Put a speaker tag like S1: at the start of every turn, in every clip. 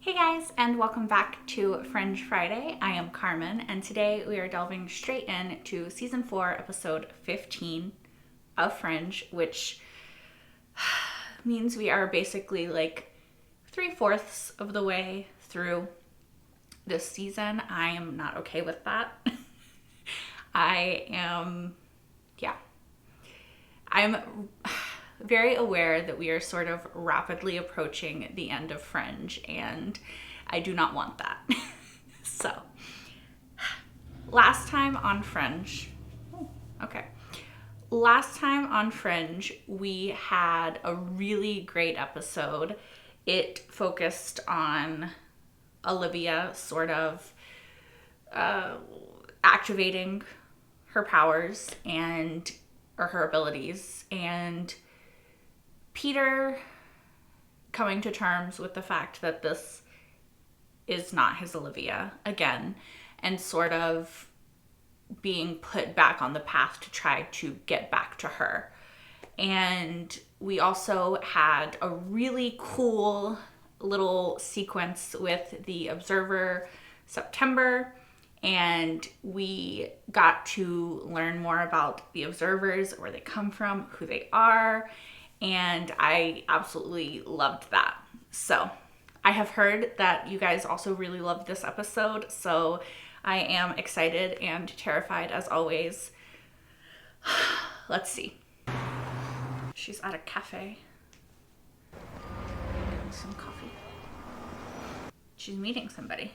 S1: Hey guys, and welcome back to Fringe Friday. I am Carmen, and today we are delving straight into season 4, episode 15 of Fringe, which means we are basically like 3/4 of the way through this season. I am not okay with that. I'm very aware that we are sort of rapidly approaching the end of Fringe, and I do not want that. So, last time on Fringe, we had a really great episode. It focused on Olivia sort of activating her powers or her abilities, and Peter coming to terms with the fact that this is not his Olivia again, and sort of being put back on the path to try to get back to her. And we also had a really cool little sequence with the Observer September, and we got to learn more about the Observers, where they come from, who they are, and I absolutely loved that. So I have heard that you guys also really loved this episode, so I am excited and terrified as always. Let's see. She's at a cafe getting some coffee. She's meeting somebody.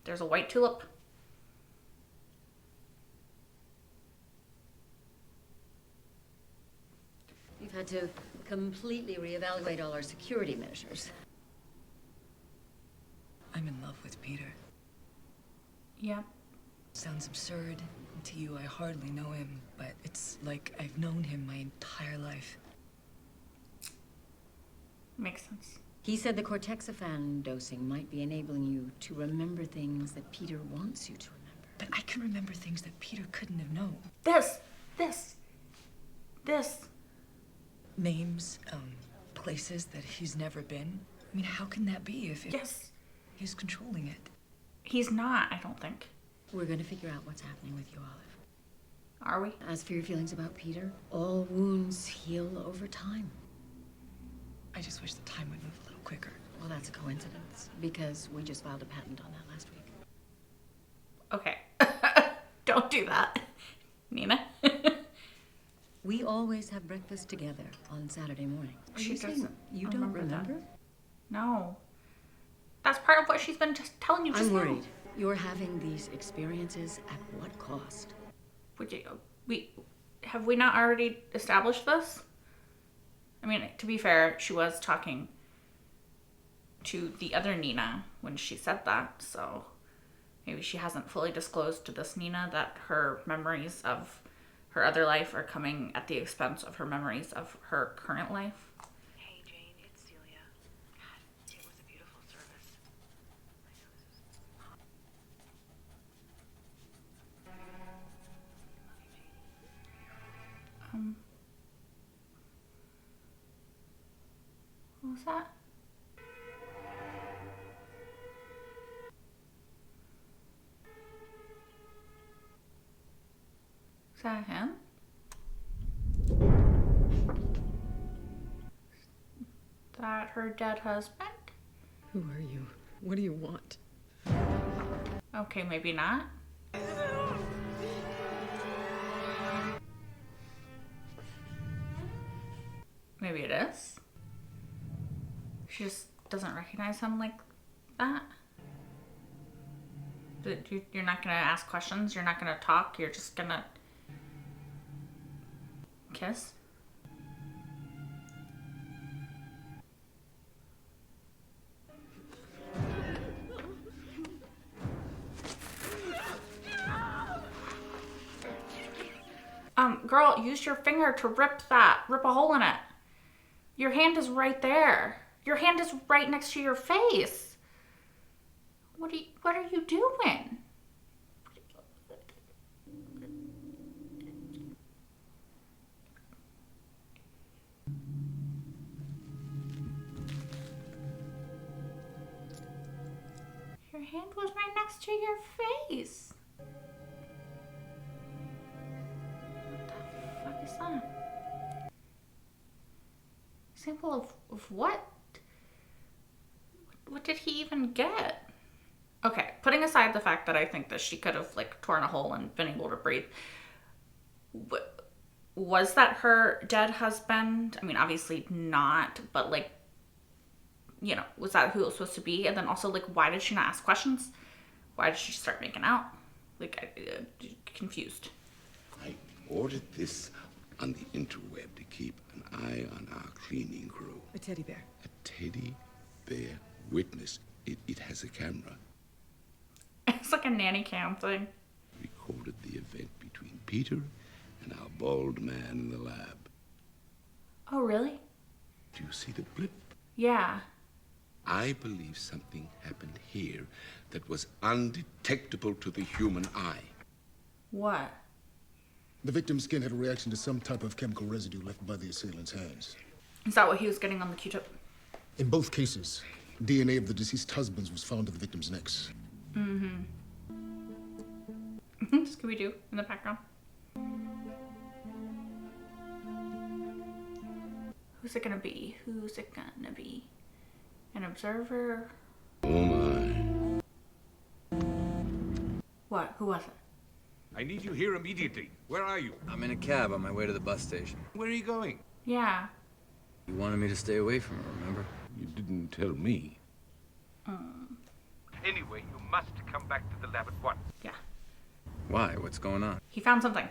S1: There's a white tulip.
S2: We've had to completely reevaluate all our security measures.
S3: I'm in love with Peter.
S1: Yeah.
S3: Sounds absurd. To you, I hardly know him, but it's like I've known him my entire life.
S1: Makes sense.
S2: He said the cortexiphan dosing might be enabling you to remember things that Peter wants you to remember.
S3: But I can remember things that Peter couldn't have known.
S1: This.
S3: Names, places that he's never been. I mean, how can that be if
S1: Yes.
S3: he's controlling it?
S1: He's not, I don't think.
S2: We're going to figure out what's happening with you, Olive.
S1: Are we?
S2: As for your feelings about Peter, all wounds heal over time.
S3: I just wish the time would move a little quicker.
S2: Well, that's a coincidence, because we just filed a patent on that last week.
S1: Okay. Don't do that, Nina.
S2: We always have breakfast together on Saturday morning.
S1: She doesn't.
S2: You don't remember?
S1: No. That's part of what she's been just telling you just
S2: I'm
S1: now.
S2: worried. You're having these experiences at what cost?
S1: Have we not already established this? I mean, to be fair, she was talking to the other Nina when she said that, so maybe she hasn't fully disclosed to this Nina that her memories of her other life are coming at the expense of her memories of her current life.
S4: Hey Jane, it's Celia. God, it was a beautiful service.
S1: What was that? Is that him? Is that her dead husband?
S3: Who are you? What do you want?
S1: Okay, maybe not. Maybe it is. She just doesn't recognize him like that. You're not gonna ask questions. You're not gonna talk. You're just gonna kiss. Girl, use your finger to rip a hole in it. Your hand is right there. Your hand is right next to your face. What are you doing? Your hand was right next to your face. What the fuck is that? Sample of what? What did he even get? Okay, putting aside the fact that I think that she could have like torn a hole and been able to breathe. Was that her dead husband? I mean, obviously not, but like, you know, was that who it was supposed to be? And then also, like, why did she not ask questions? Why did she start making out? Like, confused.
S5: I ordered this on the interweb to keep an eye on our cleaning crew.
S3: A teddy bear.
S5: A teddy bear witness. It has a camera.
S1: It's like a nanny cam thing.
S5: Recorded the event between Peter and our bald man in the lab.
S1: Oh, really?
S5: Do you see the blip?
S1: Yeah.
S5: I believe something happened here that was undetectable to the human eye.
S1: What?
S6: The victim's skin had a reaction to some type of chemical residue left by the assailant's hands.
S1: Is that what he was getting on the Q-tip?
S6: In both cases, DNA of the deceased husbands was found in the victim's necks.
S1: Mm-hmm. Scooby-Doo in the background. Who's it gonna be? Who's it gonna be? An observer?
S5: Oh my.
S1: What? Who was it?
S7: I need you here immediately. Where are you?
S8: I'm in a cab on my way to the bus station.
S7: Where are you going?
S1: Yeah.
S8: You wanted me to stay away from her, remember?
S5: You didn't tell me.
S7: Anyway, you must come back to the lab at once.
S1: Yeah.
S8: Why? What's going on?
S1: He found something.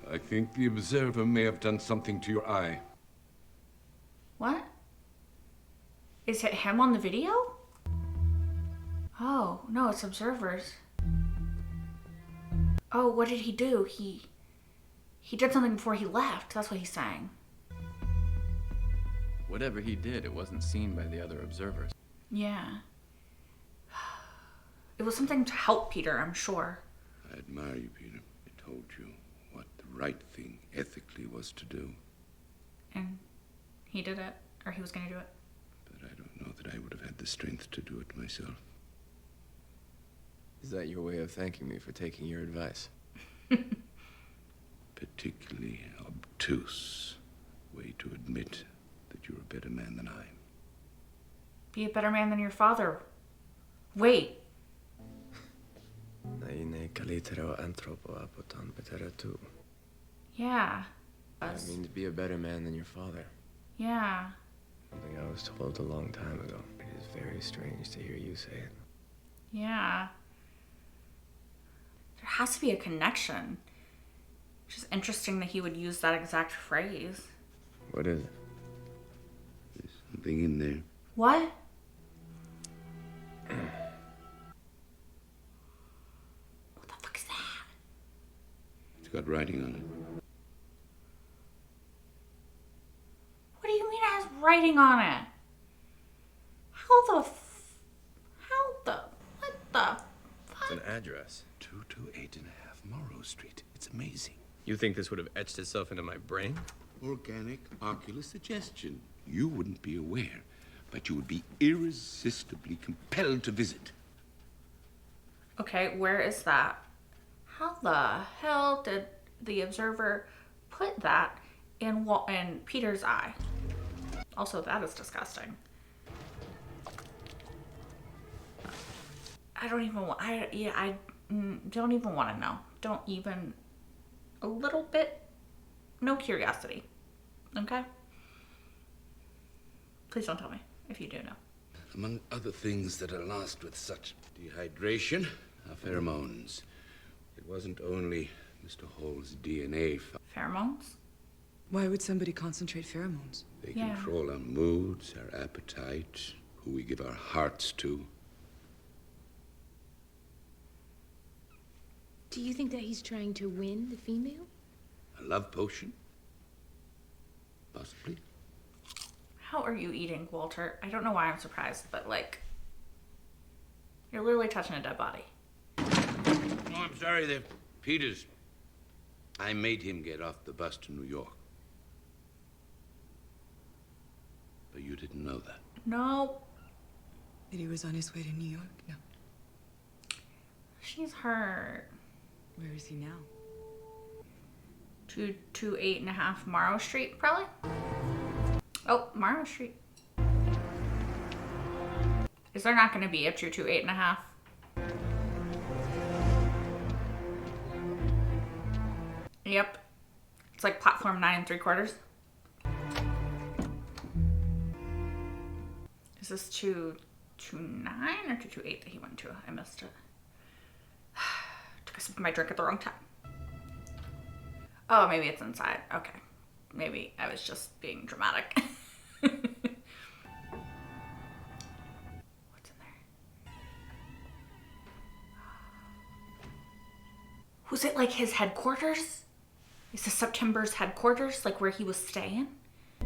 S5: I think the observer may have done something to your eye.
S1: What? Is it him on the video? Oh, no, it's observers. Oh, what did he do? He did something before he left. That's what he's saying.
S8: Whatever he did, it wasn't seen by the other observers.
S1: Yeah. It was something to help Peter, I'm sure.
S5: I admire you, Peter. I told you what the right thing ethically was to do.
S1: And he did it. Or he was gonna do it.
S5: But I don't know that I would have had the strength to do it myself.
S8: Is that your way of thanking me for taking your advice?
S5: Particularly obtuse way to admit that you're a better man than I.
S1: Be a better man than your father. Wait. Yeah.
S8: I mean to be a better man than your father.
S1: Yeah.
S8: Something I was told a long time ago. It is very strange to hear you say it.
S1: Yeah. There has to be a connection. Which is interesting that he would use that exact phrase.
S8: What is it?
S5: There's something in there.
S1: What? What the fuck is that?
S5: It's got writing on it.
S1: What do you mean it has writing on it? What the
S8: It's an address.
S5: 228.5 Morrow Street. It's amazing.
S8: You think this would have etched itself into my brain?
S5: Organic ocular suggestion. You wouldn't be aware, but you would be irresistibly compelled to visit.
S1: Okay, where is that? How the hell did the observer put that in Peter's eye? Also, that is disgusting. I don't even want. I don't even want to know. Don't even. A little bit. No curiosity. Okay. Please don't tell me if you do know.
S5: Among other things that are lost with such dehydration are pheromones. It wasn't only Mr. Hall's DNA.
S1: Pheromones?
S3: Why would somebody concentrate pheromones?
S5: They
S1: Yeah.
S5: control our moods, our appetite, who we give our hearts to.
S2: Do you think that he's trying to win the female?
S5: A love potion? Possibly.
S1: How are you eating, Walter? I don't know why I'm surprised, but like, you're literally touching a dead body.
S5: Oh, I'm sorry, they're Peter's. I made him get off the bus to New York. But you didn't know that.
S1: No.
S3: That he was on his way to New York? No.
S1: She's hurt.
S3: Where is he now?
S1: 228.5 Morrow Street, probably. Oh, Morrow Street. Is there not going to be a 228.5? Yep. It's like platform 9 3/4. Is this 229 or 228 that he went to? I missed it. Took a sip of my drink at the wrong time. Oh, maybe it's inside. Okay. Maybe I was just being dramatic. What's in there? Was it like his headquarters? Is this September's headquarters? Like where he was staying? I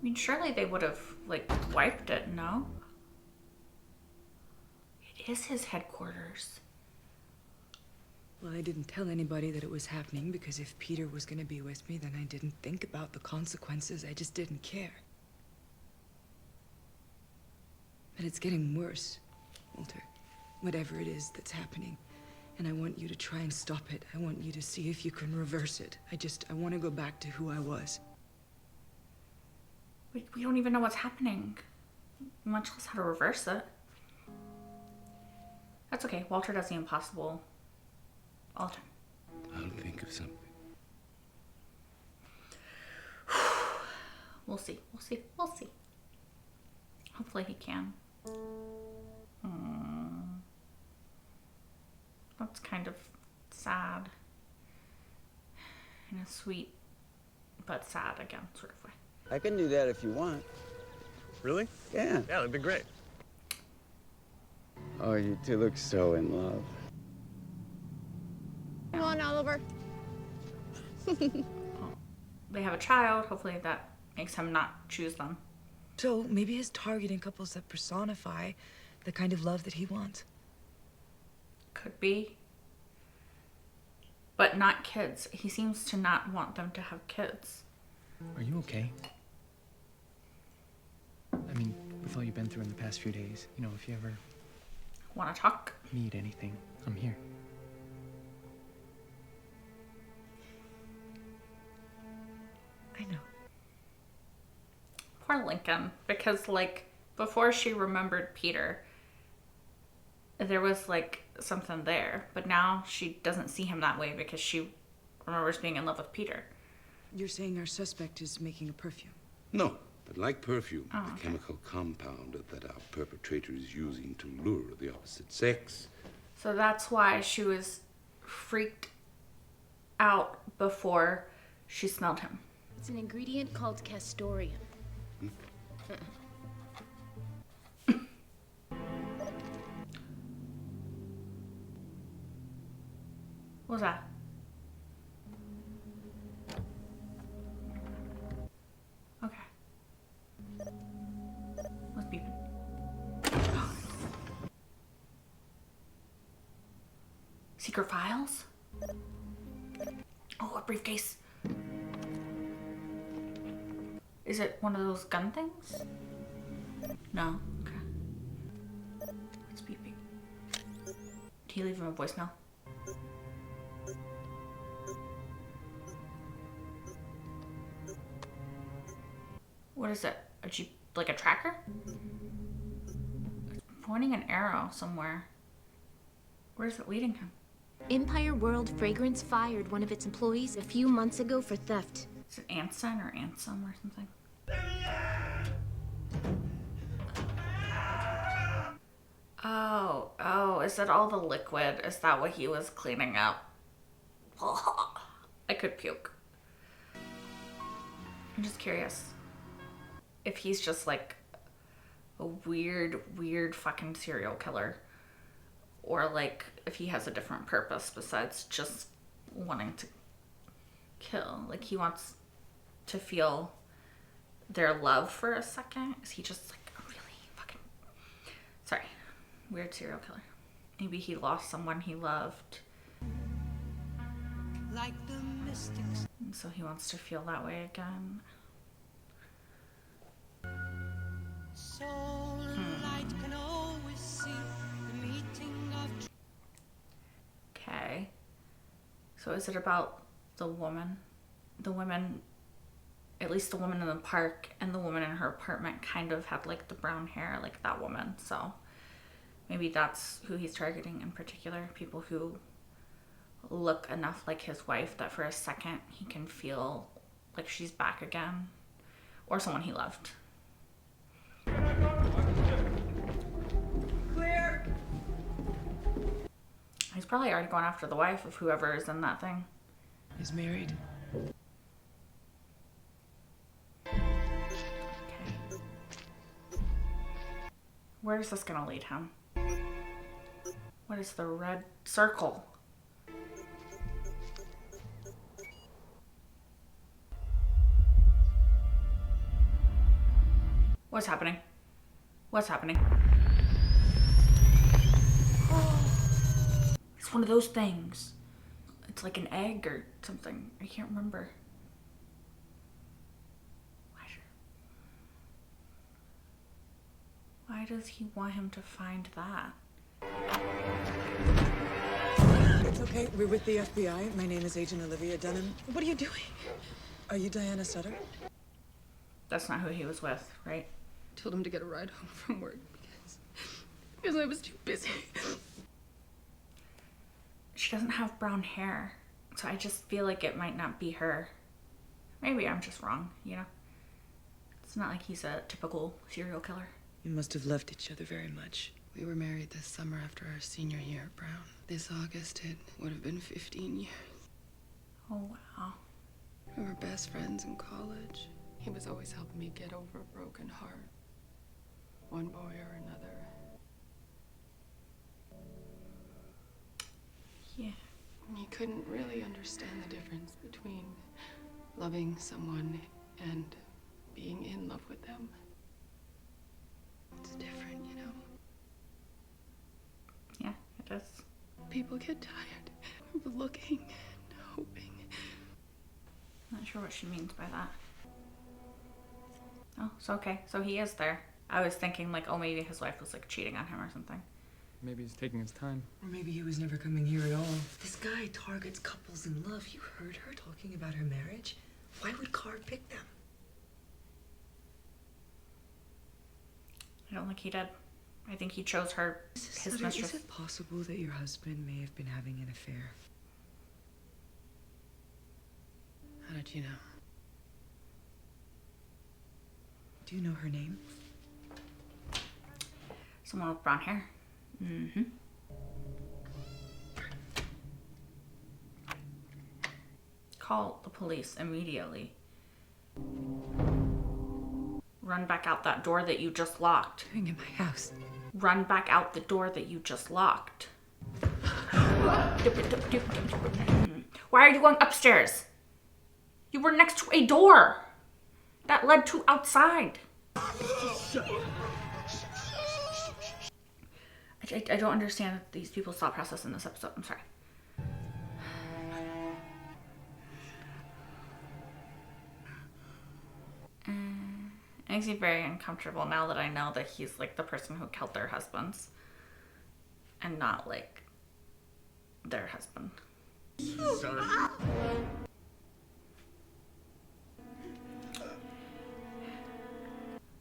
S1: mean, surely they would have, like, wiped it, no? It is his headquarters.
S3: Well, I didn't tell anybody that it was happening because if Peter was gonna be with me, then I didn't think about the consequences. I just didn't care. But it's getting worse, Walter. Whatever it is that's happening. And I want you to try and stop it. I want you to see if you can reverse it. I want to go back to who I was.
S1: We don't even know what's happening, much less how to reverse it. That's okay. Walter does the impossible all the time.
S5: I'll think of something.
S1: We'll see. We'll see. We'll see. Hopefully he can. That's kind of sad. In a sweet but sad again sort of way.
S9: I can do that if you want.
S8: Really?
S9: Yeah.
S8: Yeah, that'd be great.
S9: Oh, you two look so in love.
S10: Come on, Oliver.
S1: They have a child. Hopefully that makes him not choose them.
S3: So maybe he's targeting couples that personify the kind of love that he wants.
S1: Could be. But not kids. He seems to not want them to have kids.
S11: Are you okay? I mean, with all you've been through in the past few days, you know, if you ever
S1: Want to talk?
S11: need anything, I'm here.
S3: I know.
S1: Poor Lincoln. Because, like, before she remembered Peter, there was, like, something there. But now she doesn't see him that way because she remembers being in love with Peter.
S3: You're saying our suspect is making a perfume?
S5: No, but like perfume,
S1: Oh,
S5: the
S1: okay.
S5: chemical compound that our perpetrator is using to lure the opposite sex.
S1: So that's why she was freaked out before she smelled him.
S10: It's an ingredient called castoreum.
S1: What was that? Okay. What's beeping? Secret files? Oh, a briefcase. Is it one of those gun things? No. Okay. It's beeping. Did he leave him a voicemail? What is it? A Jeep, like a tracker? It's pointing an arrow somewhere. Where is it leading him?
S10: Empire World Fragrance fired one of its employees a few months ago for theft.
S1: Is it Anson or Ansem or something? Oh, is it all the liquid? Is that what he was cleaning up? I could puke. I'm just curious if he's just like a weird fucking serial killer, or like if he has a different purpose besides just wanting to kill. Like he wants to feel their love for a second. Is he just like a really fucking weird serial killer? Maybe he lost someone he loved,
S12: Like the mystics.
S1: and so he wants to feel that way again.
S12: Soul and light can always see the
S1: So is it about the woman? The women, at least the woman in the park and the woman in her apartment kind of had like the brown hair, like that woman. So maybe that's who he's targeting in particular. People who look enough like his wife that for a second he can feel like she's back again. Or someone he loved.
S3: Clear!
S1: He's probably already going after the wife of whoever is in that thing.
S3: He's married.
S1: Okay. Where is this gonna lead him? What is the red circle? What's happening? What's happening? It's one of those things. It's like an egg or something. I can't remember. Why does he want him to find that?
S3: It's okay. We're with the FBI. My name is Agent Olivia Dunham. What are you doing? Are you Diana Sutter?
S1: That's not who he was with, right?
S3: Told him to get a ride home from work because I was too busy.
S1: She doesn't have brown hair, so I just feel like it might not be her. Maybe I'm just wrong, you know? It's not like he's a typical serial killer.
S3: You must have loved each other very much.
S12: We were married this summer after our senior year at Brown. This August, it would have been 15 years.
S1: Oh, wow.
S12: We were best friends in college. He was always helping me get over a broken heart. One boy or another.
S1: Yeah.
S12: He couldn't really understand the difference between loving someone and being in love with them. It's different, you know?
S1: Yeah, it is.
S12: People get tired of looking and hoping.
S1: Not sure what she means by that. Oh, so okay. So he is there. I was thinking like, oh, maybe his wife was like cheating on him or something.
S11: Maybe he's taking his time.
S3: Or maybe he was never coming here at all. This guy targets couples in love. You heard her talking about her marriage. Why would Carr pick them?
S1: I don't think he did. I think he chose her, his mistress.
S3: Is it possible that your husband may have been having an affair?
S12: How did you know?
S3: Do you know her name?
S1: Someone with brown hair. Mm-hmm. Call the police immediately. Run back out that door that you just locked.
S3: Doing in my house.
S1: Run back out the door that you just locked. Why are you going upstairs? You were next to a door that led to outside. I don't understand these people's thought process in this episode. I'm sorry. It makes me very uncomfortable now that I know that he's like the person who killed their husbands and not like their husband.
S6: Sorry.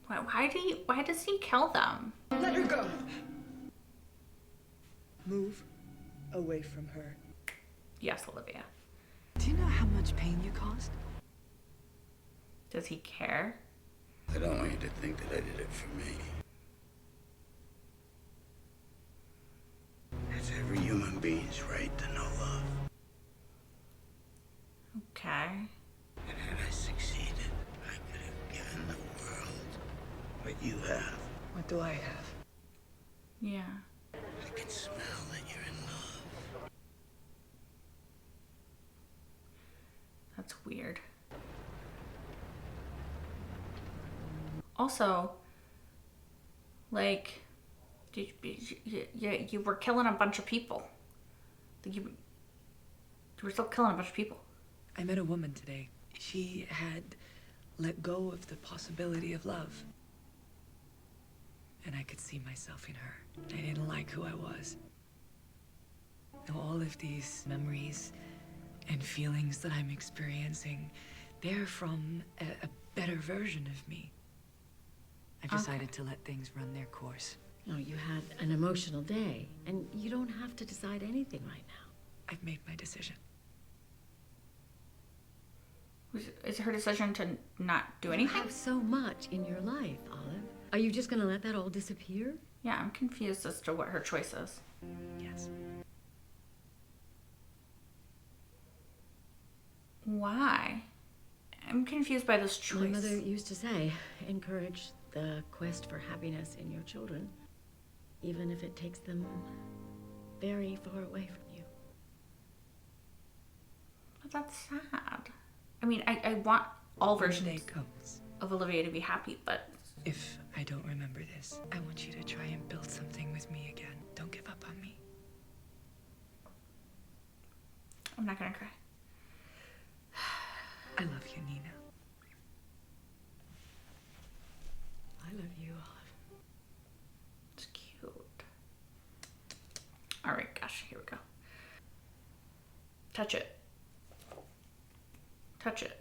S1: Why does he kill them?
S3: Let her go. Move away from her.
S1: Yes, Olivia.
S3: Do you know how much pain you caused?
S1: Does he care?
S5: I don't want you to think that I did it for me. It's every human being's right to know love.
S1: Okay.
S5: And had I succeeded, I could have given the world what you have.
S3: What do I have?
S1: Yeah.
S5: I can smell that you're in love.
S1: That's weird. Also, like, you were killing a bunch of people. You were still killing a bunch of people.
S3: I met a woman today. She had let go of the possibility of love. And I could see myself in her. I didn't like who I was. Now all of these memories and feelings that I'm experiencing, they're from a better version of me. I've decided to let things run their course.
S2: No, you had an emotional day, and you don't have to decide anything right now.
S3: I've made my decision.
S1: Is her decision to not do
S2: You
S1: anything?
S2: have so much in your life, Olive. Are you just gonna let that all disappear?
S1: Yeah, I'm confused as to what her choice is.
S3: Yes.
S1: Why? I'm confused by this choice.
S2: My mother used to say, encourage the quest for happiness in your children, even if it takes them very far away from you.
S1: But that's sad. I mean, I want all
S3: When the
S1: versions
S3: day comes,
S1: of Olivia to be happy, but
S3: if I don't remember this, I want you to try and build something with me again. Don't give up on me.
S1: I'm not gonna cry.
S3: I love you, Nina.
S2: I love you, Olive.
S1: It's cute. All right, gosh, here we go. Touch it. Touch it.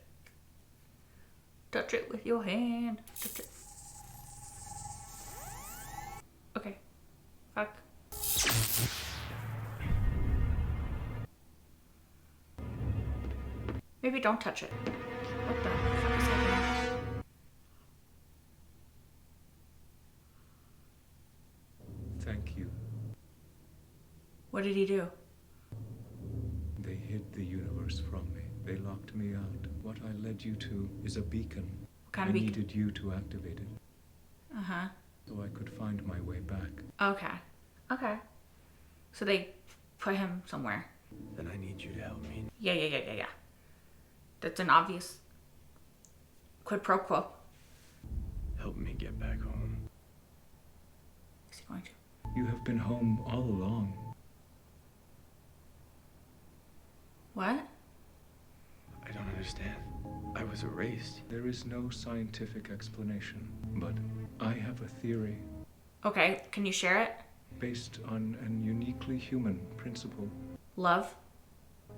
S1: Touch it with your hand. Touch it. Okay. Fuck. Maybe don't touch it. What the fuck is happening?
S13: Thank you.
S1: What did he do?
S13: They hid the universe from me. They locked me out. What I led you to is a beacon.
S1: What kind of beacon?
S13: I needed you to activate it.
S1: Uh-huh.
S13: So I could find my way back.
S1: Okay. Okay. So they put him somewhere.
S8: Then I need you to help me.
S1: Yeah. That's an obvious quid pro quo.
S8: Help me get back home.
S1: Is he going to?
S13: You have been home all along.
S1: What?
S8: I don't understand. I was erased.
S13: There is no scientific explanation, but I have a theory
S1: Okay, can you share it?
S13: based on an uniquely human principle.
S1: Love?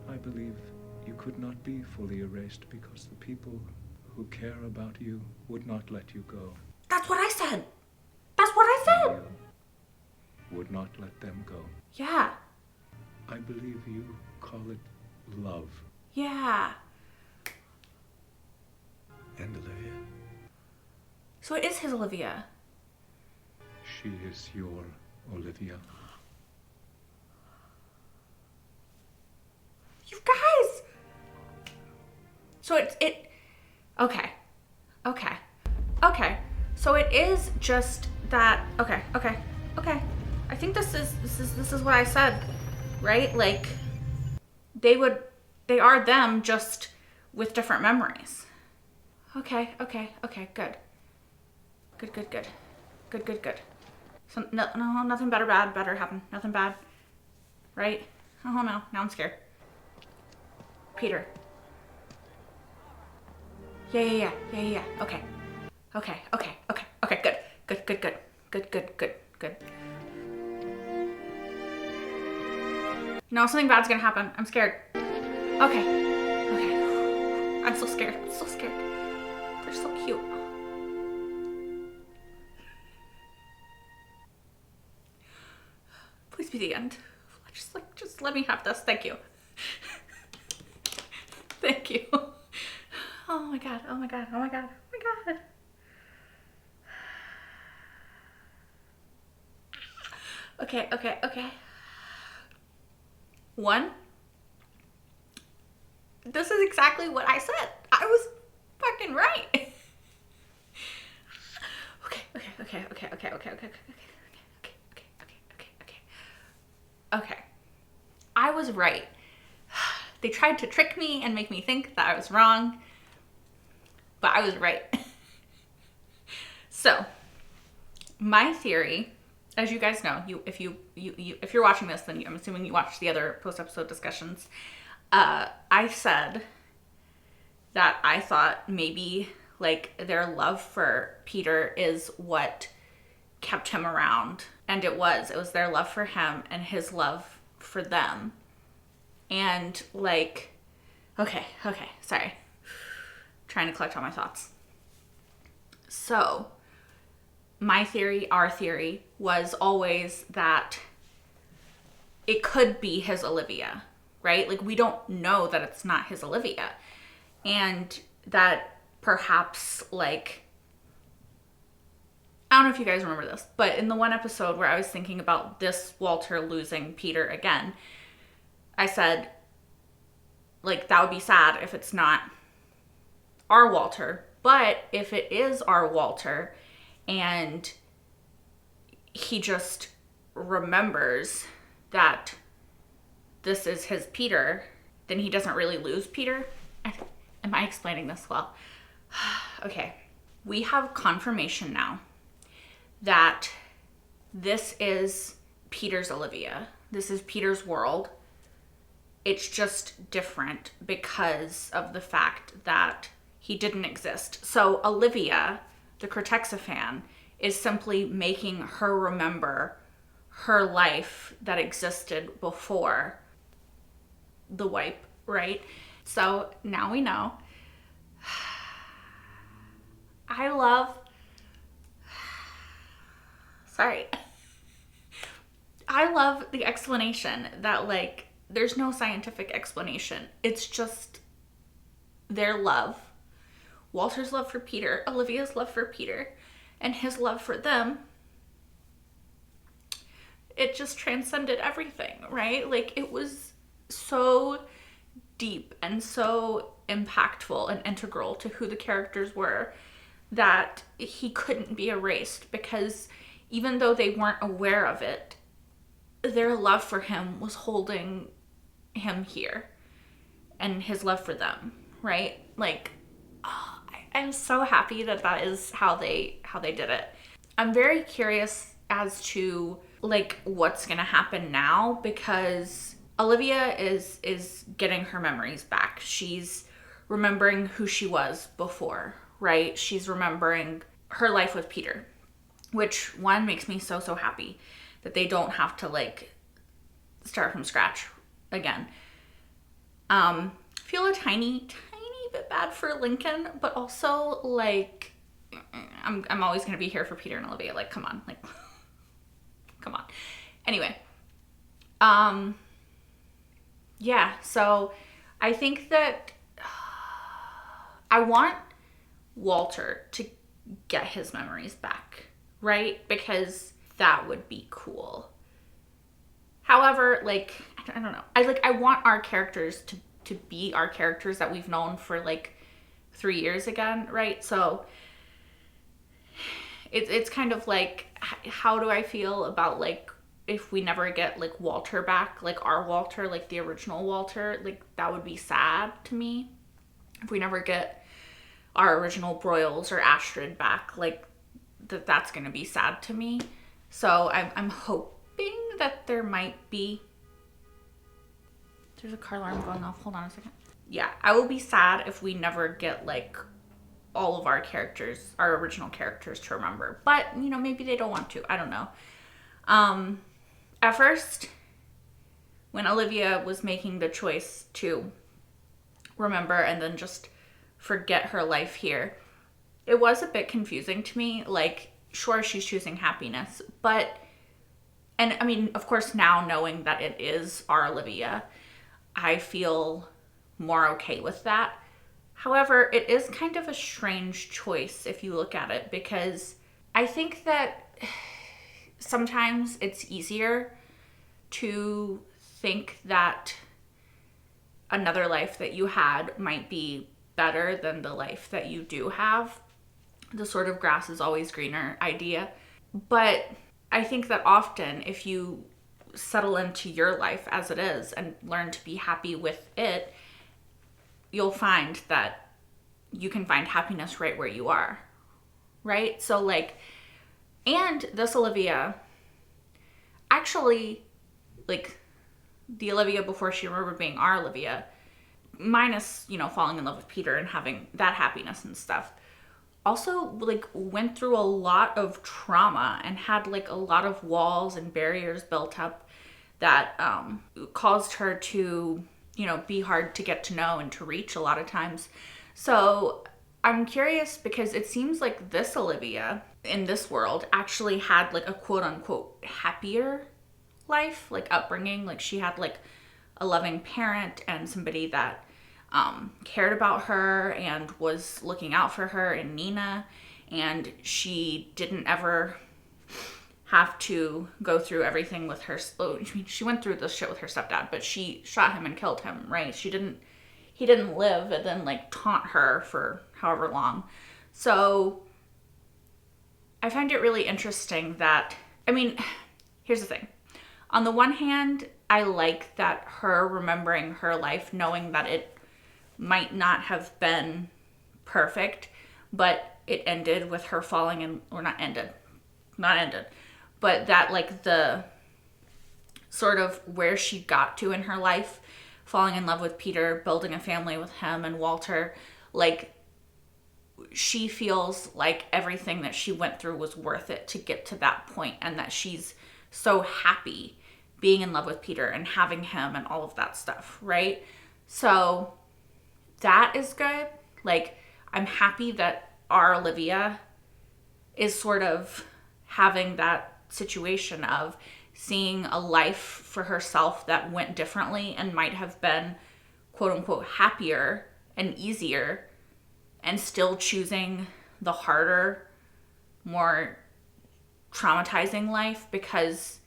S13: I believe you could not be fully erased because the people who care about you would not let you go.
S1: That's what I said. That's what I said.
S13: You would not let them go.
S1: Yeah.
S13: I believe you call it love.
S1: Yeah.
S8: And Olivia.
S1: So it is his Olivia.
S13: She is your Olivia.
S1: You guys! So okay. So it is just that, okay. I think this is what I said, right? Like, they are them, just with different memories. Okay, good. Good. So, no, nothing bad better happen. Nothing bad. Right? Oh no, now I'm scared. Peter. Yeah. Okay, good. No, something bad's gonna happen. I'm scared. Okay. I'm so scared. They're so cute. Please be the end. Just let me have this. Thank you. Thank you. Oh my god. Okay. One. This is exactly what I said. I was fucking right. Okay. I was right. They tried to trick me and make me think that I was wrong, but I was right. So, my theory, as you guys know, if you're watching this, then I'm assuming you watched the other post-episode discussions. I said that I thought maybe like their love for Peter is what kept him around, and it was their love for him and his love for them. And like Okay, sorry. Trying to collect all my thoughts. So, my theory, our theory, was always that it could be his Olivia, right? Like, we don't know that it's not his Olivia. And that perhaps, like, I don't know if you guys remember this, but in the one episode where I was thinking about this Walter losing Peter again, I said, like, that would be sad if it's not our Walter. But if it is our Walter and he just remembers that this is his Peter, then he doesn't really lose Peter. Am I explaining this well? Okay. We have confirmation now that this is Peter's Olivia. This is Peter's world. It's just different because of the fact that he didn't exist. So Olivia, the Cortexa fan, is simply making her remember her life that existed before the wipe, right? So now we know. I love the explanation that, like, there's no scientific explanation. It's just their love. Walter's love for Peter, Olivia's love for Peter, and his love for them. It just transcended everything, right? Like, it was so deep and so impactful and integral to who the characters were that he couldn't be erased, because even though they weren't aware of it, their love for him was holding him here, and his love for them, right? Like, oh, I'm so happy that that is how they did it. I'm very curious as to, like, what's gonna happen now, because Olivia is getting her memories back. She's remembering who she was before, right? She's remembering her life with Peter, which, one, makes me so happy that they don't have to, like, start from scratch again. Feel a tiny bit bad for Lincoln, but also, like, I'm always gonna be here for Peter and Olivia. Like, come on, like, come on. Anyway, yeah, so I think that I want Walter to get his memories back, right? Because that would be cool. However, like, I don't know. I want our characters to be our characters that we've known for, like, 3 years again, right? So it's kind of like, how do I feel about, like, if we never get, like, Walter back, like our Walter, like the original Walter? Like, that would be sad to me. If we never get our original Broyles or Astrid back, like, that's gonna be sad to me. So I'm hoping that there might be... There's a car alarm going off. Hold on a second. Yeah, I will be sad if we never get, like, all of our characters, our original characters, to remember. But, you know, maybe they don't want to. I don't know. At first, when Olivia was making the choice to remember and then just forget her life here, it was a bit confusing to me. Like, sure, she's choosing happiness, but... And, I mean, of course, now knowing that it is our Olivia, I feel more okay with that. However, it is kind of a strange choice if you look at it, because I think that sometimes it's easier to think that another life that you had might be better than the life that you do have. The sort of grass is always greener idea. But I think that often, if you settle into your life as it is and learn to be happy with it, you'll find that you can find happiness right where you are, right? So, like, and this Olivia, actually, like, the Olivia before she remembered being our Olivia, minus, you know, falling in love with Peter and having that happiness and stuff, also, like, went through a lot of trauma and had, like, a lot of walls and barriers built up that caused her to you know, be hard to get to know and to reach a lot of times. So I'm curious because it seems like this Olivia in this world actually had like a quote unquote happier life, like upbringing. Like she had like a loving parent and somebody that cared about her and was looking out for her in Nina. And she didn't ever have to go through everything with her. I mean, she went through this shit with her stepdad, but she shot him and killed him, right? He didn't live and then like taunt her for however long. So I find it really interesting that, I mean, here's the thing. On the one hand, I like that her remembering her life, knowing that it might not have been perfect, but it ended with her falling in, or not ended, but that like the sort of where she got to in her life, falling in love with Peter, building a family with him and Walter, like she feels like everything that she went through was worth it to get to that point, and that she's so happy being in love with Peter and having him and all of that stuff, right? So that is good. Like, I'm happy that our Olivia is sort of having that situation of seeing a life for herself that went differently and might have been quote unquote happier and easier, and still choosing the harder, more traumatizing life because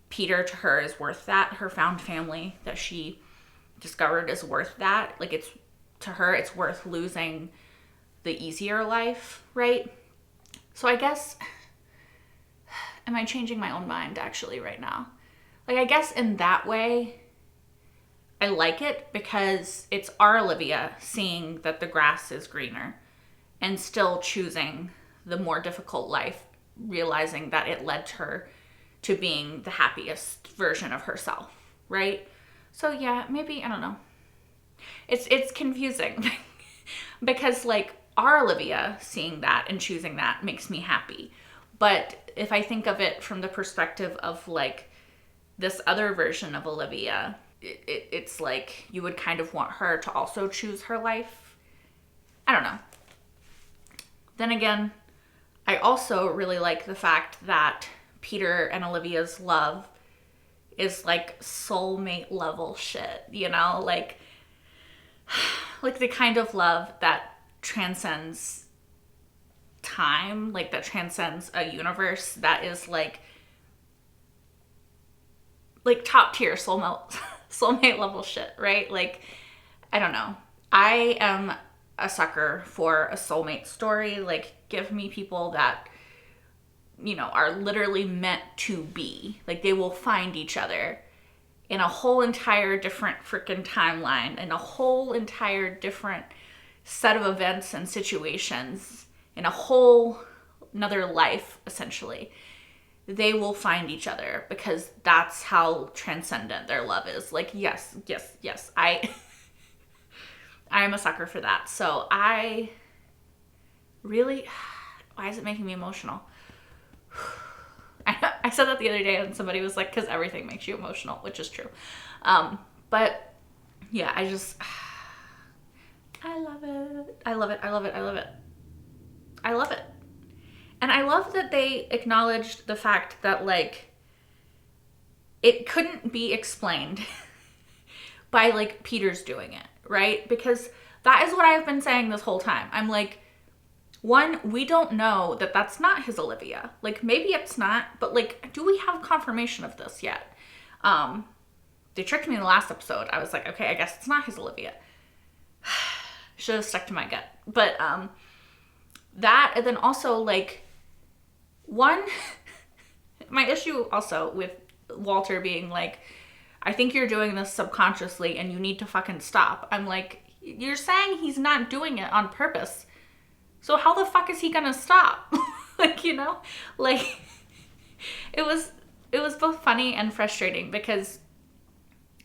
S1: Peter to her is worth that. Her found family that she discovered is worth that. Like, it's, to her, it's worth losing the easier life, right? So I guess, am I changing my own mind actually right now? Like, I guess in that way, I like it because it's our Olivia seeing that the grass is greener and still choosing the more difficult life, realizing that it led her to being the happiest version of herself, right? So yeah, maybe, I don't know. It's confusing because like our Olivia seeing that and choosing that makes me happy. But if I think of it from the perspective of like this other version of Olivia, it's like you would kind of want her to also choose her life. I don't know. Then again, I also really like the fact that Peter and Olivia's love is like soulmate level shit, you know? Like the kind of love that transcends time, like that transcends a universe, that is like top tier soulmate level shit, right? Like, I don't know. I am a sucker for a soulmate story. Like, give me people that, you know, are literally meant to be. Like, they will find each other in a whole entire different freaking timeline, in a whole entire different set of events and situations, in a whole another life, essentially. They will find each other because that's how transcendent their love is. Like, yes. I am a sucker for that. So I really, why is it making me emotional? I said that the other day and somebody was like, because everything makes you emotional, which is true. But yeah, I love it. I love it. And I love that they acknowledged the fact that like it couldn't be explained by like Peter's doing it, right? Because that is what I've been saying this whole time. I'm like, one, we don't know that that's not his Olivia. Like, maybe it's not, but like, do we have confirmation of this yet? They tricked me in the last episode. I was like, okay, I guess it's not his Olivia. Should have stuck to my gut. But that, and then also like, one, my issue also with Walter being like, I think you're doing this subconsciously and you need to fucking stop. I'm like, you're saying he's not doing it on purpose. So how the fuck is he gonna stop? Like, you know, like it was both funny and frustrating because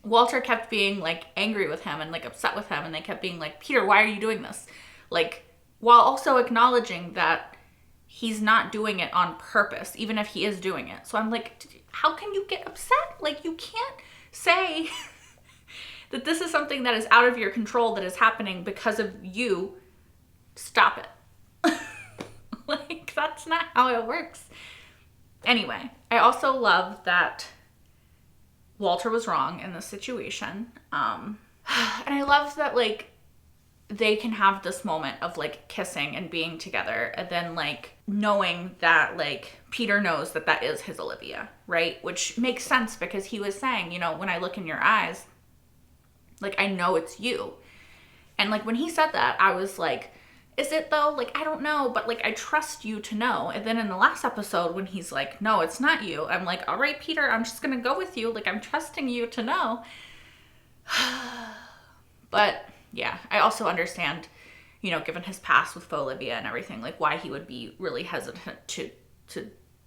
S1: Walter kept being like angry with him and like upset with him, and they kept being like, Peter, why are you doing this? Like, while also acknowledging that he's not doing it on purpose, even if he is doing it. So I'm like, how can you get upset? Like, you can't say that this is something that is out of your control that is happening because of you. Stop it. Like, that's not how it works. Anyway, I also love that Walter was wrong in this situation. And I love that, like, they can have this moment of, like, kissing and being together, and then, like, knowing that, like, Peter knows that that is his Olivia, right? Which makes sense because he was saying, you know, when I look in your eyes, like, I know it's you. And, like, when he said that, I was like, is it though? Like, I don't know, but, like, I trust you to know. And then in the last episode, when he's like, no, it's not you, I'm like, all right, Peter, I'm just gonna go with you. Like, I'm trusting you to know. But yeah, I also understand, you know, given his past with Olivia and everything, like, why he would be really hesitant to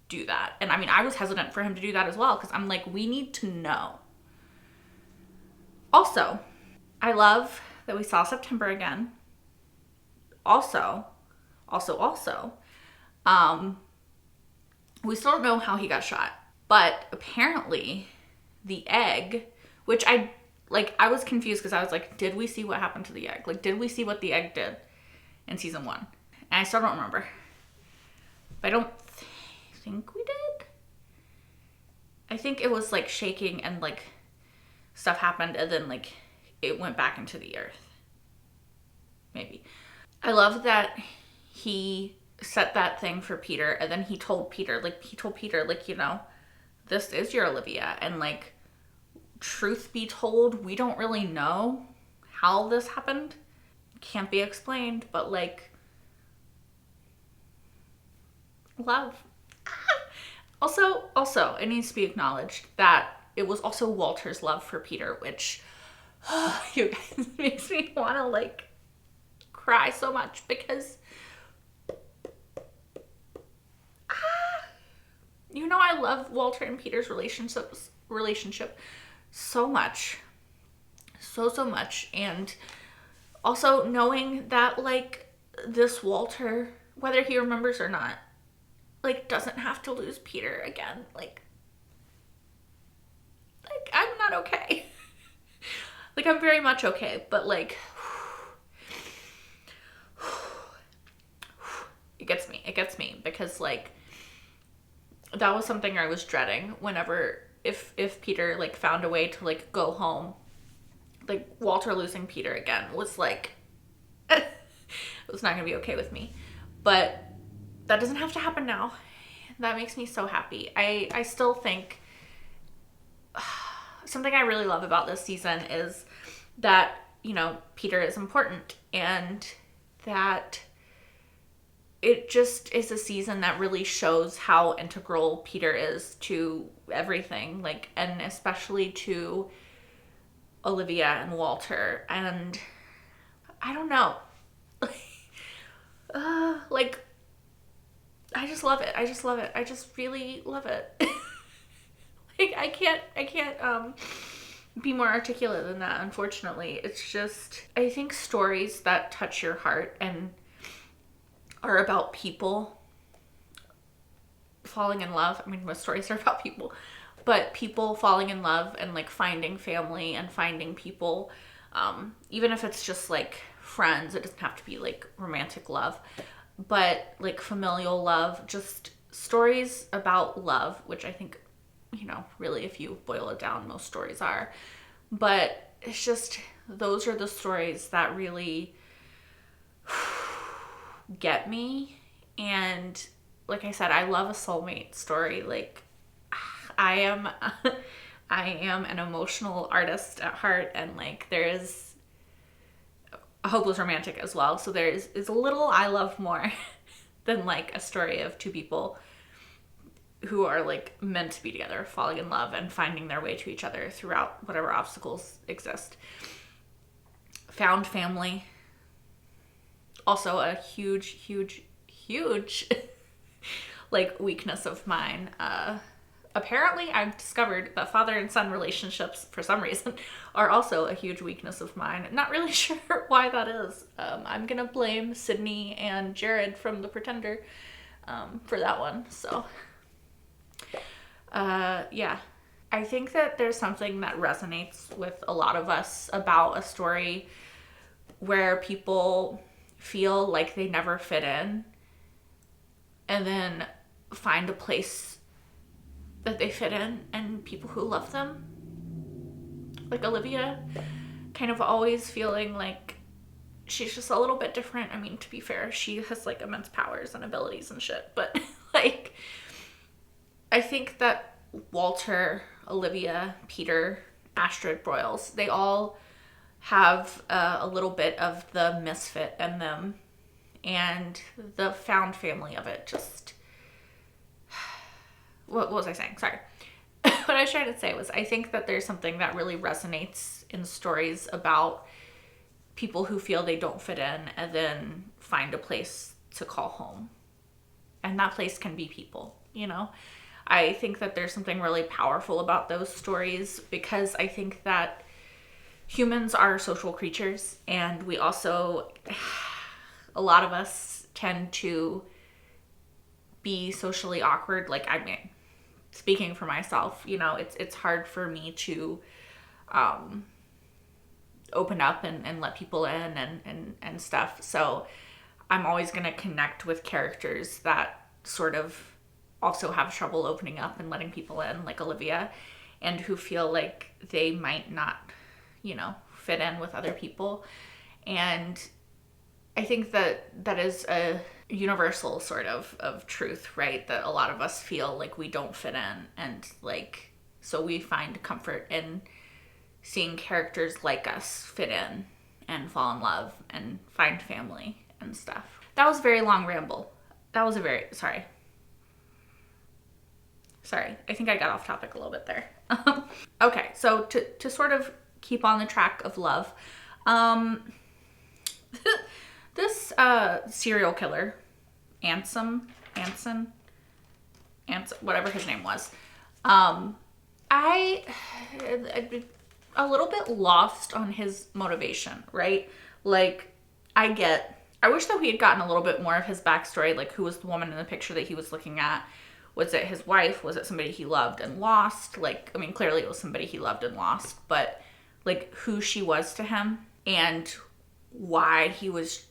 S1: do that. And I mean, I was hesitant for him to do that as well, because I'm like, we need to know. Also, I love that we saw September again. Also, we still don't know how he got shot, but apparently the egg, which I was confused because I was like, did we see what happened to the egg? Like, did we see what the egg did in season 1? And I still don't remember. But I don't think we did. I think it was like shaking and like stuff happened and then like it went back into the earth. Maybe. I love that he set that thing for Peter, and then he told Peter, like, you know, this is your Olivia. And, like, truth be told, we don't really know how this happened. Can't be explained, but, like, love. Also, it needs to be acknowledged that it was also Walter's love for Peter, which, you guys, makes me want to, like, cry so much because you know, I love Walter and Peter's relationship so much, so much. And also knowing that, like, this Walter, whether he remembers or not, like, doesn't have to lose Peter again. Like I'm not okay. Like, I'm very much okay, but, like, it gets me because, like, that was something I was dreading whenever, if Peter, like, found a way to, like, go home, like, Walter losing Peter again was, like, it was not gonna be okay with me. But that doesn't have to happen now. That makes me so happy. I still think something I really love about this season is that, you know, Peter is important, and that it just is a season that really shows how integral Peter is to everything, like, and especially to Olivia and Walter. And I don't know, like, I just love it. I just really love it. Like, I can't be more articulate than that, unfortunately. It's just, I think stories that touch your heart and are about people falling in love. I mean, most stories are about people, but people falling in love and, like, finding family and finding people, even if it's just, like, friends. It doesn't have to be, like, romantic love, but, like, familial love, just stories about love, which I think, you know, really, if you boil it down, most stories are. But it's just, those are the stories that really get me. And like I said, I love a soulmate story. Like, I am an emotional artist at heart, and, like, there is a hopeless romantic as well. So there is a little I love more than, like, a story of two people who are, like, meant to be together, falling in love and finding their way to each other throughout whatever obstacles exist. Found family, also a huge like, weakness of mine. Apparently I've discovered that father and son relationships, for some reason, are also a huge weakness of mine. Not really sure why that is. I'm gonna blame Sydney and Jared from The Pretender for that one. So yeah, I think that there's something that resonates with a lot of us about a story where people feel like they never fit in and then find a place that they fit in and people who love them. Like Olivia, kind of always feeling like she's just a little bit different. I mean, to be fair, she has like immense powers and abilities and shit, but like, I think that Walter, Olivia, Peter, Astrid, Broyles, they all have a little bit of the misfit in them, and the found family of it just... What was I saying? Sorry. What I was trying to say was, I think that there's something that really resonates in stories about people who feel they don't fit in and then find a place to call home. And that place can be people, you know? I think that there's something really powerful about those stories, because I think that humans are social creatures, and we also, a lot of us tend to be socially awkward. Like, I mean, speaking for myself, you know, it's hard for me to open up and let people in and stuff. So I'm always going to connect with characters that sort of also have trouble opening up and letting people in, like Olivia, and who feel like they might not, you know, fit in with other people. And I think that that is a universal sort of truth, right? That a lot of us feel like we don't fit in, and like, so we find comfort in seeing characters like us fit in and fall in love and find family and stuff. That was a very long ramble. That was a very, sorry, I think I got off topic a little bit there. Okay, so to sort of keep on the track of love, this serial killer, Anson, whatever his name was, I'd be a little bit lost on his motivation, right? Like, I wish that we had gotten a little bit more of his backstory, like who was the woman in the picture that he was looking at? Was it his wife? Was it somebody he loved and lost? Like, I mean, clearly it was somebody he loved and lost, but like who she was to him and why he was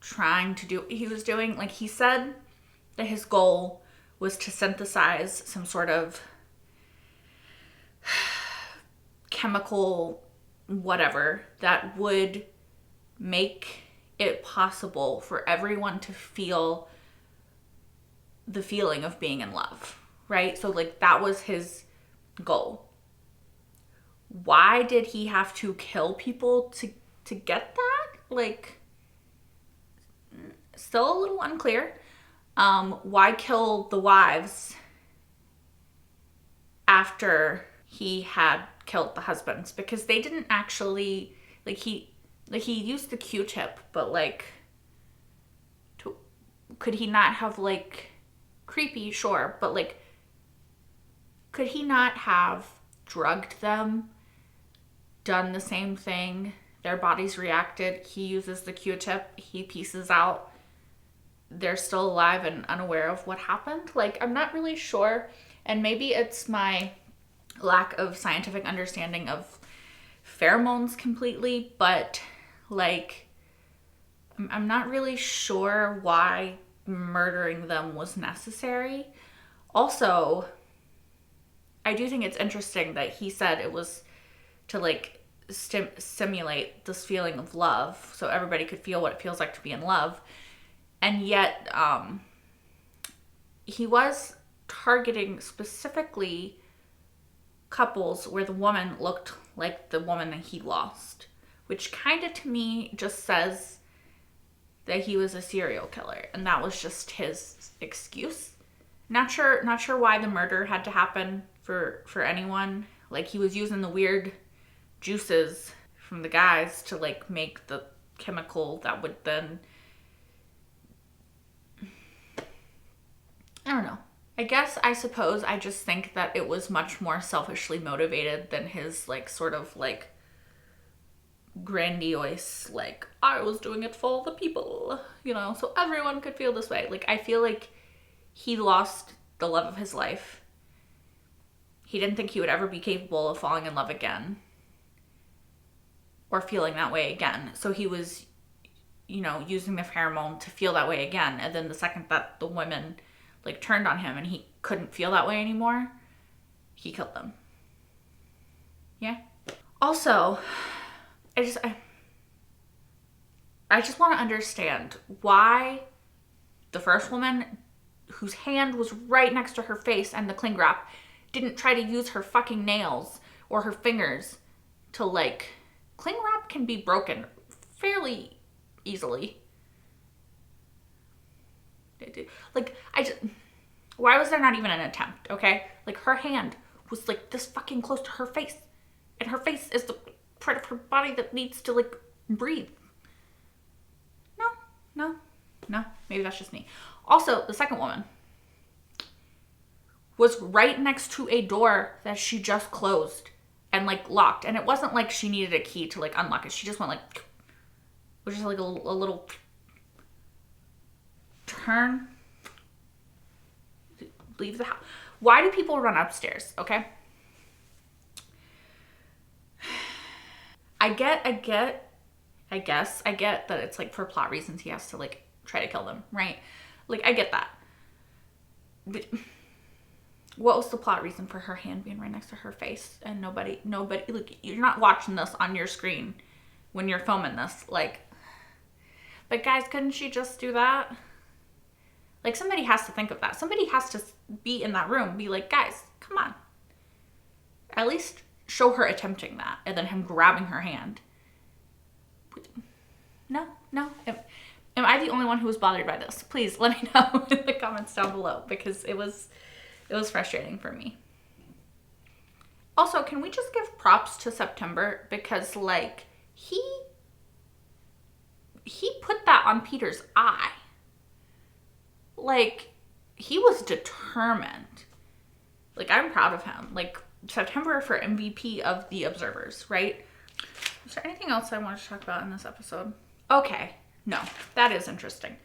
S1: trying to do what he was doing. Like, he said that his goal was to synthesize some sort of chemical whatever that would make it possible for everyone to feel the feeling of being in love, right? So like, that was his goal. Why did he have to kill people to get that? Like, still a little unclear. Why kill the wives after he had killed the husbands? Because they didn't actually, he used the Q-tip, but like, could he not have, like, creepy, sure, but like, could he not have drugged them, done the same thing, their bodies reacted, he uses the Q-tip, he pieces out, they're still alive and unaware of what happened? Like, I'm not really sure, and maybe it's my lack of scientific understanding of pheromones completely, but like, I'm not really sure why murdering them was necessary. Also, I do think it's interesting that he said it was to like simulate this feeling of love so everybody could feel what it feels like to be in love. And yet, he was targeting specifically couples where the woman looked like the woman that he lost, which kind of to me just says that he was a serial killer and that was just his excuse. Not sure why the murder had to happen for anyone. Like, he was using the weird juices from the guys to like make the chemical that would then, I don't know. I suppose I just think that it was much more selfishly motivated than his like sort of like grandiose, like, I was doing it for the people, you know, so everyone could feel this way. Like, I feel like he lost the love of his life. He didn't think he would ever be capable of falling in love again or feeling that way again. So he was, you know, using the pheromone to feel that way again. And then the second that the women like turned on him and he couldn't feel that way anymore, he killed them. Yeah. Also, I just want to understand why the first woman, whose hand was right next to her face and the cling wrap, didn't try to use her fucking nails or her fingers to like, cling wrap can be broken fairly easily. Like, why was there not even an attempt, okay? Like, her hand was like this fucking close to her face. And her face is the part of her body that needs to like breathe. No, maybe that's just me. Also, the second woman was right next to a door that she just closed and like locked. And it wasn't like she needed a key to like unlock it. She just went like, which is like a little turn, leave the house. Why do people run upstairs? Okay. I guess that it's like for plot reasons he has to like try to kill them, right? Like, I get that. But what was the plot reason for her hand being right next to her face and nobody, like, you're not watching this on your screen when you're filming this, like, but guys, couldn't she just do that? Like, somebody has to think of that. Somebody has to be in that room, be like, guys, come on. At least show her attempting that and then him grabbing her hand. No. Am I the only one who was bothered by this? Please let me know in the comments down below, because it was frustrating for me. Also, can we just give props to September? Because like he put that on Peter's eye. Like, he was determined. Like, I'm proud of him. Like, September for MVP of the observers, right? Is there anything else I wanted to talk about in this episode? Okay, no, that is interesting.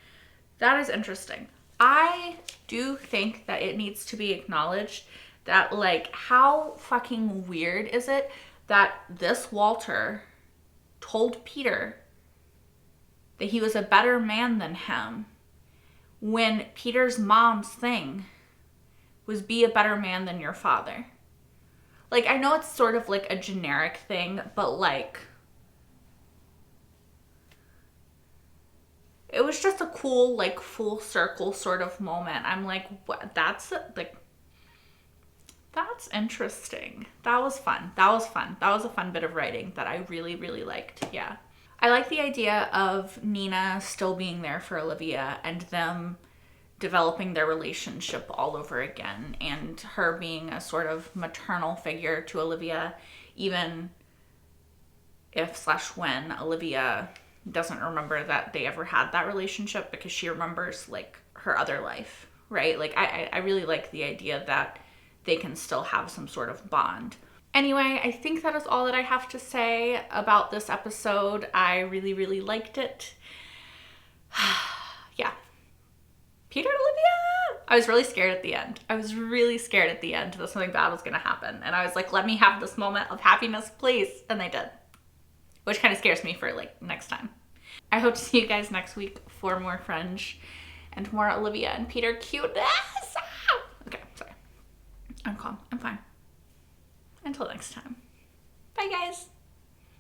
S1: That is interesting. I do think that it needs to be acknowledged that, like, how fucking weird is it that this Walter told Peter that he was a better man than him when Peter's mom's thing was be a better man than your father. Like, I know it's sort of like a generic thing, but like, it was just a cool, like, full circle sort of moment. I'm like, what? That's interesting. That was fun. That was a fun bit of writing that I really, really liked. Yeah. I like the idea of Nina still being there for Olivia and them developing their relationship all over again, and her being a sort of maternal figure to Olivia, even if / when Olivia doesn't remember that they ever had that relationship, because she remembers like her other life, right? Like, I really like the idea that they can still have some sort of bond. Anyway, I think that is all that I have to say about this episode. I really, really liked it. Yeah. Peter and Olivia! I was really scared at the end. I was really scared at the end that something bad was going to happen. And I was like, let me have this moment of happiness, please. And they did. Which kind of scares me for, like, next time. I hope to see you guys next week for more Fringe and more Olivia and Peter cuteness. Okay, sorry. I'm calm. I'm fine. Until next time. Bye, guys.